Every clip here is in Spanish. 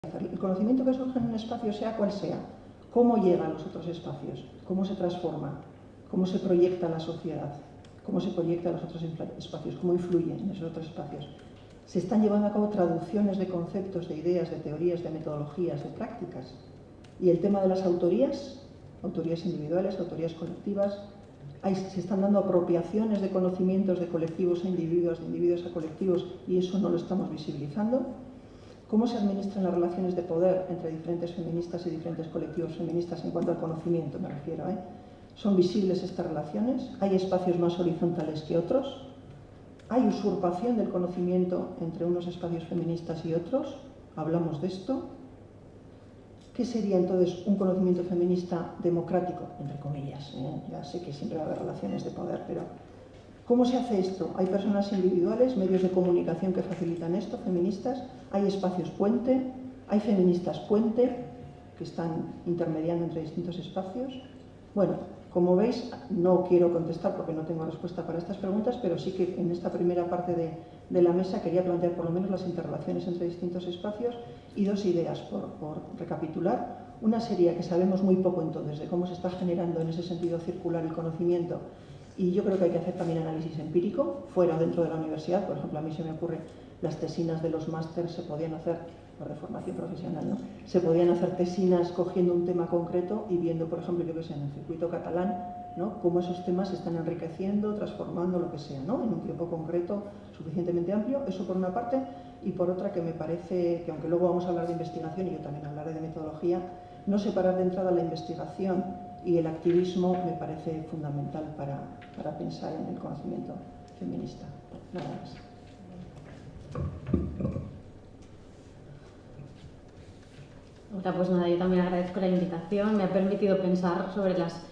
El conocimiento que surge en un espacio, sea cual sea, cómo llega a los otros espacios, cómo se transforma, cómo se proyecta en la sociedad, cómo se proyecta en los otros espacios, cómo influye en esos otros espacios. Se están llevando a cabo traducciones de conceptos, de ideas, de teorías, de metodologías, de prácticas. Y el tema de las autorías, autorías individuales, autorías colectivas, se están dando apropiaciones de conocimientos de colectivos a individuos, de individuos a colectivos, y eso no lo estamos visibilizando. ¿Cómo se administran las relaciones de poder entre diferentes feministas y diferentes colectivos feministas en cuanto al conocimiento, me refiero? ¿Son visibles estas relaciones? ¿Hay espacios más horizontales que otros? ¿Hay usurpación del conocimiento entre unos espacios feministas y otros? ¿Hablamos de esto? ¿Qué sería entonces un conocimiento feminista democrático? Entre comillas, ya sé que siempre va a haber relaciones de poder, pero ¿cómo se hace esto? ¿Hay personas individuales, medios de comunicación que facilitan esto, feministas? ¿Hay espacios puente? ¿Hay feministas puente que están intermediando entre distintos espacios? Bueno, como veis, no quiero contestar porque no tengo respuesta para estas preguntas, pero sí que en esta primera parte de la mesa quería plantear por lo menos las interrelaciones entre distintos espacios y dos ideas por recapitular. Una sería que sabemos muy poco entonces de cómo se está generando en ese sentido circular el conocimiento, y yo creo que hay que hacer también análisis empírico, fuera o dentro de la universidad. Por ejemplo, a mí se me ocurre, las tesinas de los másters se podían hacer, por de formación profesional, ¿no? Se podían hacer tesinas cogiendo un tema concreto y viendo, por ejemplo, yo que sé, en el circuito catalán, ¿no?, cómo esos temas se están enriqueciendo, transformando, lo que sea, ¿no?, en un tiempo concreto suficientemente amplio. Eso por una parte. Y por otra, que me parece que, aunque luego vamos a hablar de investigación y yo también hablaré de metodología, no separar de entrada la investigación y el activismo me parece fundamental para pensar en el conocimiento feminista. Nada más. Hola, pues nada, yo también agradezco la invitación. Me ha permitido pensar sobre las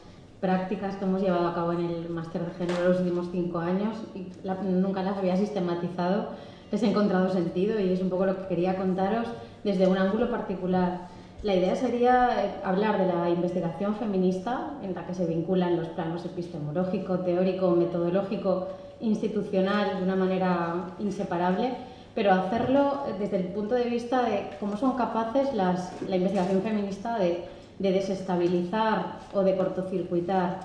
prácticas que hemos llevado a cabo en el máster de género los últimos 5 años y nunca las había sistematizado, les he encontrado sentido y es un poco lo que quería contaros desde un ángulo particular. La idea sería hablar de la investigación feminista, en la que se vinculan los planos epistemológico, teórico, metodológico, institucional de una manera inseparable, pero hacerlo desde el punto de vista de cómo son capaces la investigación feminista de desestabilizar o de cortocircuitar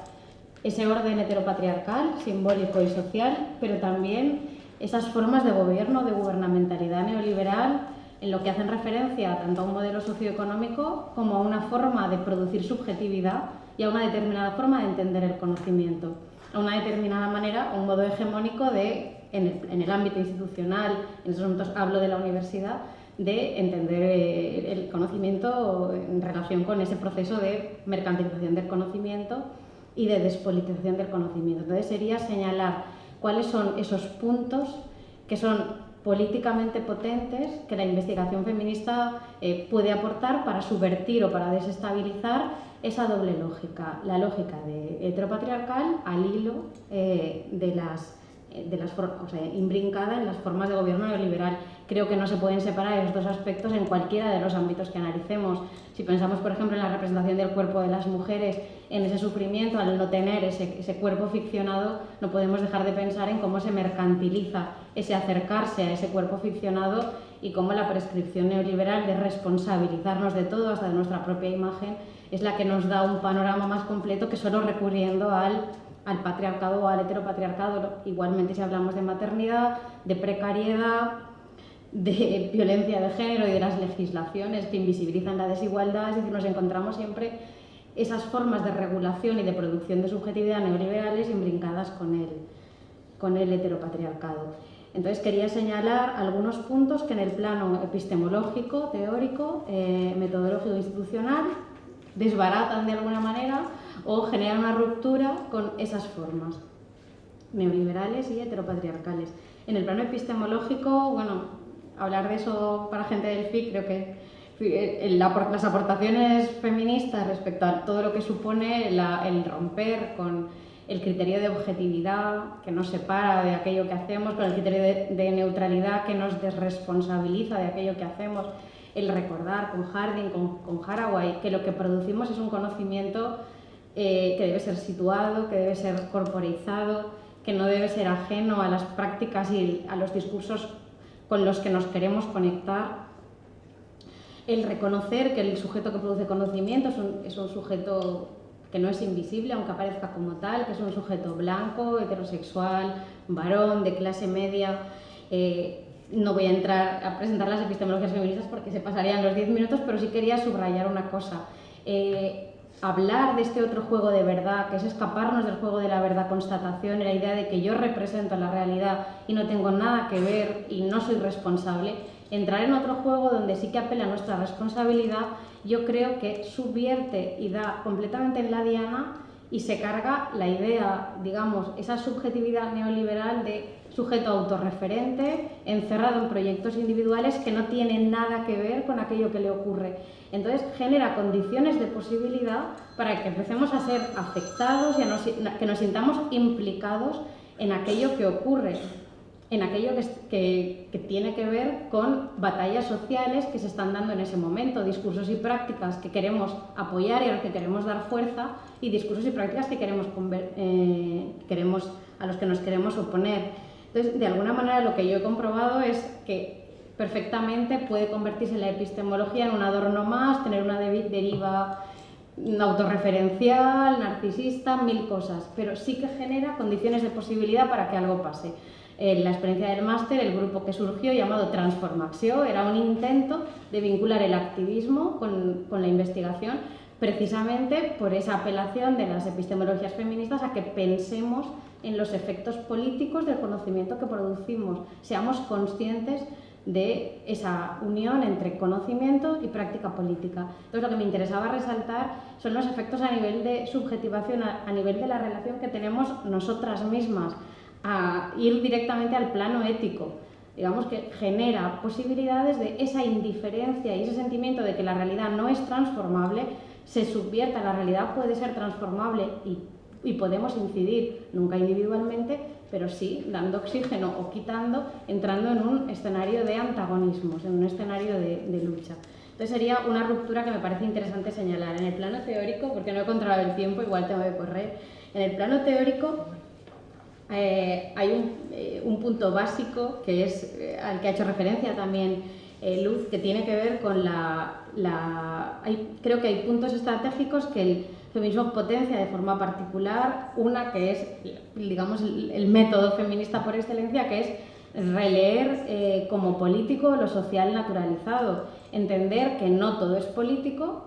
ese orden heteropatriarcal, simbólico y social, pero también esas formas de gobierno, de gubernamentalidad neoliberal, en lo que hacen referencia tanto a un modelo socioeconómico como a una forma de producir subjetividad y a una determinada forma de entender el conocimiento, a una determinada manera, un modo hegemónico de, en el ámbito institucional, en esos momentos hablo de la universidad, de entender el conocimiento en relación con ese proceso de mercantilización del conocimiento y de despolitización del conocimiento. Entonces sería señalar cuáles son esos puntos que son políticamente potentes que la investigación feminista puede aportar para subvertir o para desestabilizar esa doble lógica, la lógica de heteropatriarcal al hilo imbrincada en las formas de gobierno neoliberal. Creo que no se pueden separar esos dos aspectos en cualquiera de los ámbitos que analicemos. Si pensamos, por ejemplo, en la representación del cuerpo de las mujeres, en ese sufrimiento, al no tener ese cuerpo ficcionado, no podemos dejar de pensar en cómo se mercantiliza ese acercarse a ese cuerpo ficcionado y cómo la prescripción neoliberal de responsabilizarnos de todo, hasta de nuestra propia imagen, es la que nos da un panorama más completo que solo recurriendo al patriarcado o al heteropatriarcado. Igualmente, si hablamos de maternidad, de precariedad, de violencia de género y de las legislaciones que invisibilizan la desigualdad, es decir, nos encontramos siempre esas formas de regulación y de producción de subjetividad neoliberales imbrincadas con el heteropatriarcado. Entonces quería señalar algunos puntos que en el plano epistemológico, teórico, metodológico e institucional desbaratan de alguna manera o generan una ruptura con esas formas neoliberales y heteropatriarcales. En el plano epistemológico, bueno, hablar de eso para gente del FIC, creo que las aportaciones feministas respecto a todo lo que supone el romper con el criterio de objetividad que nos separa de aquello que hacemos, con el criterio de neutralidad que nos desresponsabiliza de aquello que hacemos, el recordar con Harding, con Haraway, que lo que producimos es un conocimiento que debe ser situado, que debe ser corporeizado, que no debe ser ajeno a las prácticas y a los discursos con los que nos queremos conectar. el reconocer que el sujeto que produce conocimiento es un sujeto que no es invisible, aunque aparezca como tal, que es un sujeto blanco, heterosexual, varón, de clase media. No voy a entrar a presentar las epistemologías feministas porque se pasarían los 10 minutos, pero sí quería subrayar una cosa. Hablar de este otro juego de verdad, que es escaparnos del juego de la verdad constatación y la idea de que yo represento la realidad y no tengo nada que ver y no soy responsable, entrar en otro juego donde sí que apela a nuestra responsabilidad, yo creo que subvierte y da completamente en la diana y se carga la idea, digamos, esa subjetividad neoliberal de sujeto autorreferente, encerrado en proyectos individuales que no tienen nada que ver con aquello que le ocurre. Entonces genera condiciones de posibilidad para que empecemos a ser afectados y que nos sintamos implicados en aquello que ocurre, en aquello que tiene que ver con batallas sociales que se están dando en ese momento, discursos y prácticas que queremos apoyar y a los que queremos dar fuerza, y discursos y prácticas que a los que nos queremos oponer. Entonces, de alguna manera, lo que yo he comprobado es que perfectamente puede convertirse la epistemología en un adorno más, tener una deriva autorreferencial, narcisista, mil cosas, pero sí que genera condiciones de posibilidad para que algo pase. En la experiencia del máster, el grupo que surgió, llamado Transformació, era un intento de vincular el activismo con la investigación, precisamente por esa apelación de las epistemologías feministas a que pensemos en los efectos políticos del conocimiento que producimos, seamos conscientes de esa unión entre conocimiento y práctica política. Entonces, lo que me interesaba resaltar son los efectos a nivel de subjetivación, a nivel de la relación que tenemos nosotras mismas, a ir directamente al plano ético. Digamos que genera posibilidades de esa indiferencia y ese sentimiento de que la realidad no es transformable, se subvierta, la realidad puede ser transformable y podemos incidir, nunca individualmente, pero sí dando oxígeno o quitando, entrando en un escenario de antagonismos, en un escenario de lucha. Entonces sería una ruptura que me parece interesante señalar. En el plano teórico, porque no he controlado el tiempo, igual tengo que correr, en el plano teórico hay un punto básico que es al que ha hecho referencia también Luz, que tiene que ver con creo que hay puntos estratégicos que el feminismo potencia de forma particular. Una que es, digamos, el método feminista por excelencia, que es releer como político lo social naturalizado, entender que no todo es político,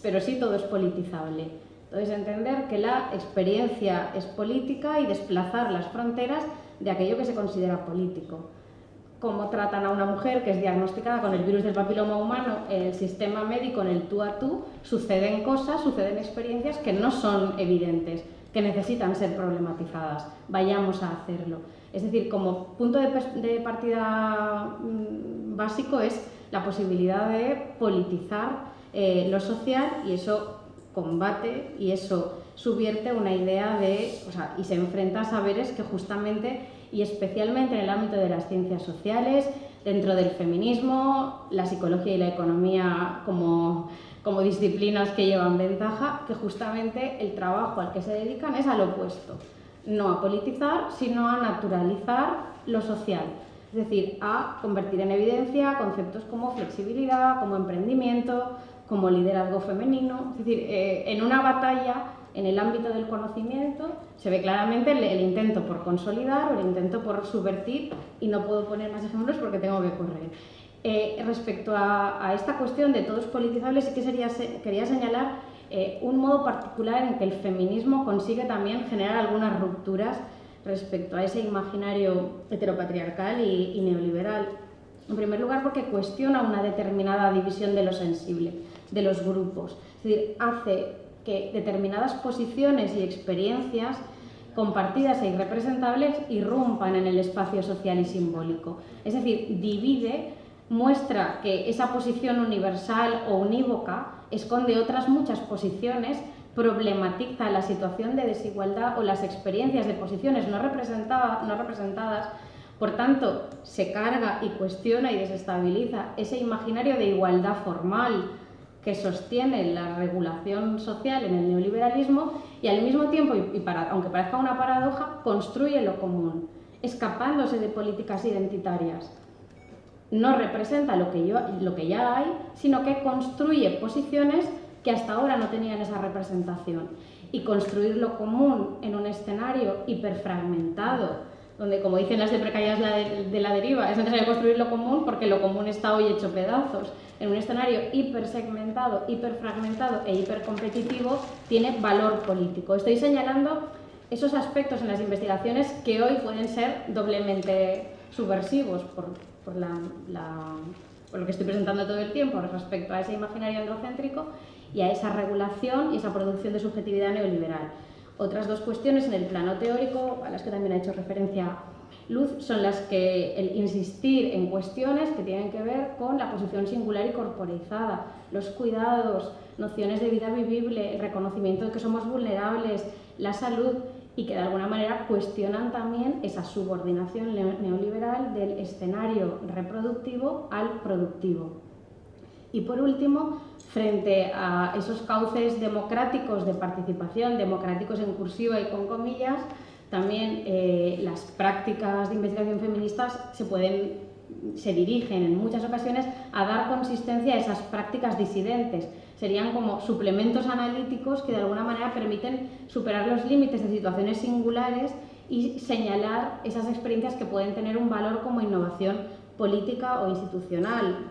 pero sí todo es politizable. Entonces, entender que la experiencia es política y desplazar las fronteras de aquello que se considera político. Cómo tratan a una mujer que es diagnosticada con el virus del papiloma humano en el sistema médico, en el tú a tú, suceden cosas, suceden experiencias que no son evidentes, que necesitan ser problematizadas. Vayamos a hacerlo. Es decir, como punto de partida básico es la posibilidad de politizar lo social, y eso combate y eso subvierte una idea y se enfrenta a saberes que justamente y especialmente en el ámbito de las ciencias sociales, dentro del feminismo, la psicología y la economía como disciplinas que llevan ventaja, que justamente el trabajo al que se dedican es al opuesto, no a politizar, sino a naturalizar lo social, es decir, a convertir en evidencia conceptos como flexibilidad, como emprendimiento, como liderazgo femenino. Es decir, en una batalla en el ámbito del conocimiento se ve claramente el intento por consolidar o el intento por subvertir, y no puedo poner más ejemplos porque tengo que correr. Respecto a esta cuestión de todo es politizable, sí que quería señalar un modo particular en que el feminismo consigue también generar algunas rupturas respecto a ese imaginario heteropatriarcal y neoliberal. En primer lugar, porque cuestiona una determinada división de lo sensible, de los grupos. Es decir, hace que determinadas posiciones y experiencias compartidas e irrepresentables irrumpan en el espacio social y simbólico. Es decir, divide, muestra que esa posición universal o unívoca esconde otras muchas posiciones, problematiza la situación de desigualdad o las experiencias de posiciones no representadas. Por tanto, se carga y cuestiona y desestabiliza ese imaginario de igualdad formal que sostiene la regulación social en el neoliberalismo, y al mismo tiempo, aunque parezca una paradoja, construye lo común, escapándose de políticas identitarias. no representa lo que ya hay, sino que construye posiciones que hasta ahora no tenían esa representación. Y construir lo común en un escenario hiperfragmentado, donde, como dicen las de Precarias de la Deriva, es necesario construir lo común porque lo común está hoy hecho pedazos. En un escenario hipersegmentado, hiperfragmentado e hipercompetitivo, tiene valor político. Estoy señalando esos aspectos en las investigaciones que hoy pueden ser doblemente subversivos por lo que estoy presentando todo el tiempo respecto a ese imaginario androcéntrico y a esa regulación y esa producción de subjetividad neoliberal. Otras dos cuestiones en el plano teórico, a las que también ha hecho referencia Luz, son las que el insistir en cuestiones que tienen que ver con la posición singular y corporizada, los cuidados, nociones de vida vivible, el reconocimiento de que somos vulnerables, la salud, y que de alguna manera cuestionan también esa subordinación neoliberal del escenario reproductivo al productivo. Y por último, frente a esos cauces democráticos de participación, democráticos en cursiva y con comillas, también las prácticas de investigación feministas se dirigen en muchas ocasiones a dar consistencia a esas prácticas disidentes. Serían como suplementos analíticos que de alguna manera permiten superar los límites de situaciones singulares y señalar esas experiencias que pueden tener un valor como innovación política o institucional,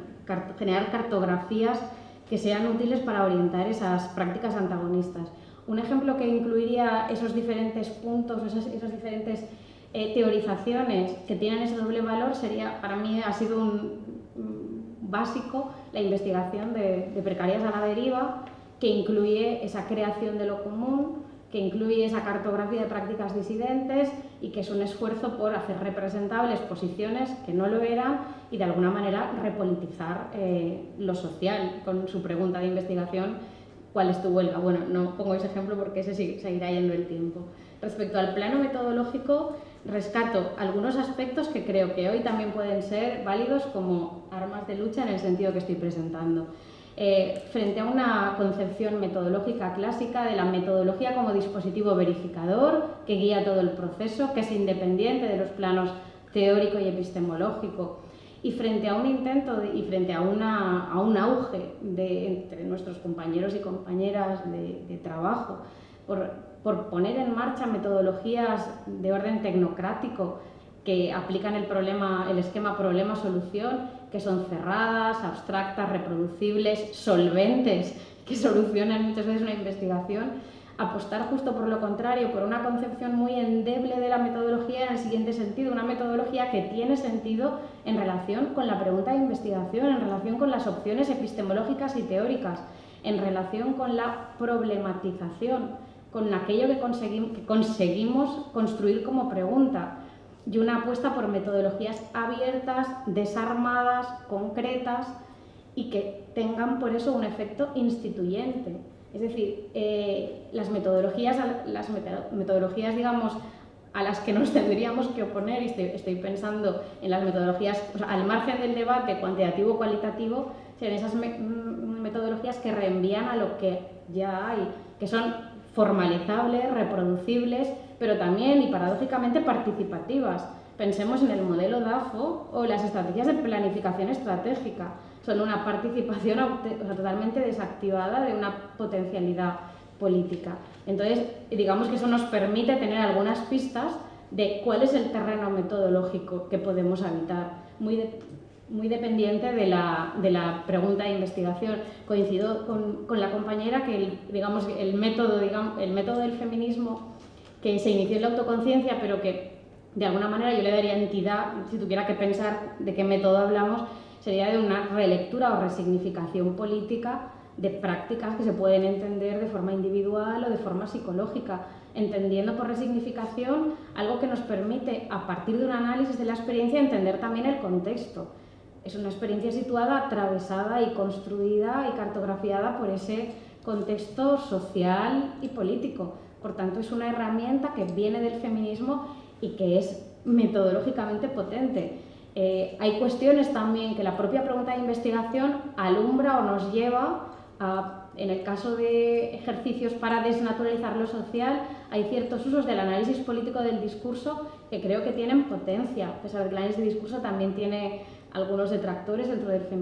generar cartografías que sean útiles para orientar esas prácticas antagonistas. Un ejemplo que incluiría esos diferentes puntos, esas diferentes teorizaciones que tienen ese doble valor sería, para mí ha sido un básico, la investigación de Precarias a la Deriva, que incluye esa creación de lo común, que incluye esa cartografía de prácticas disidentes y que es un esfuerzo por hacer representables posiciones que no lo eran y de alguna manera repolitizar lo social con su pregunta de investigación: ¿cuál es tu huelga? Bueno, no pongo ese ejemplo porque ese seguirá yendo el tiempo. Respecto al plano metodológico, rescato algunos aspectos que creo que hoy también pueden ser válidos como armas de lucha en el sentido que estoy presentando. Frente a una concepción metodológica clásica de la metodología como dispositivo verificador que guía todo el proceso, que es independiente de los planos teórico y epistemológico, y frente a un intento y frente a un auge entre nuestros compañeros y compañeras de trabajo por poner en marcha metodologías de orden tecnocrático que aplican el esquema problema-solución, que son cerradas, abstractas, reproducibles, solventes, que solucionan muchas veces una investigación, apostar justo por lo contrario, por una concepción muy endeble de la metodología en el siguiente sentido, una metodología que tiene sentido en relación con la pregunta de investigación, en relación con las opciones epistemológicas y teóricas, en relación con la problematización, con aquello que conseguimos construir como pregunta, y una apuesta por metodologías abiertas, desarmadas, concretas y que tengan por eso un efecto instituyente. Es decir, las metodologías, digamos, a las que nos tendríamos que oponer, y estoy pensando en las metodologías, o sea, al margen del debate cuantitativo-cualitativo, serían esas metodologías que reenvían a lo que ya hay, que son formalizables, reproducibles, pero también y paradójicamente participativas. Pensemos en el modelo DAFO o las estrategias de planificación estratégica. Son una participación totalmente desactivada de una potencialidad política. Entonces, digamos que eso nos permite tener algunas pistas de cuál es el terreno metodológico que podemos habitar, muy dependiente de la pregunta de investigación. Coincido con la compañera que el método del feminismo que se inició en la autoconciencia, pero que de alguna manera yo le daría entidad, si tuviera que pensar de qué método hablamos, sería de una relectura o resignificación política de prácticas que se pueden entender de forma individual o de forma psicológica, entendiendo por resignificación algo que nos permite, a partir de un análisis de la experiencia, entender también el contexto. Es una experiencia situada, atravesada y construida y cartografiada por ese contexto social y político. Por tanto, es una herramienta que viene del feminismo y que es metodológicamente potente. Hay cuestiones también que la propia pregunta de investigación alumbra o nos lleva a, en el caso de ejercicios para desnaturalizar lo social, hay ciertos usos del análisis político del discurso que creo que tienen potencia, a pesar de que el análisis de discurso también tiene algunos detractores dentro del feminismo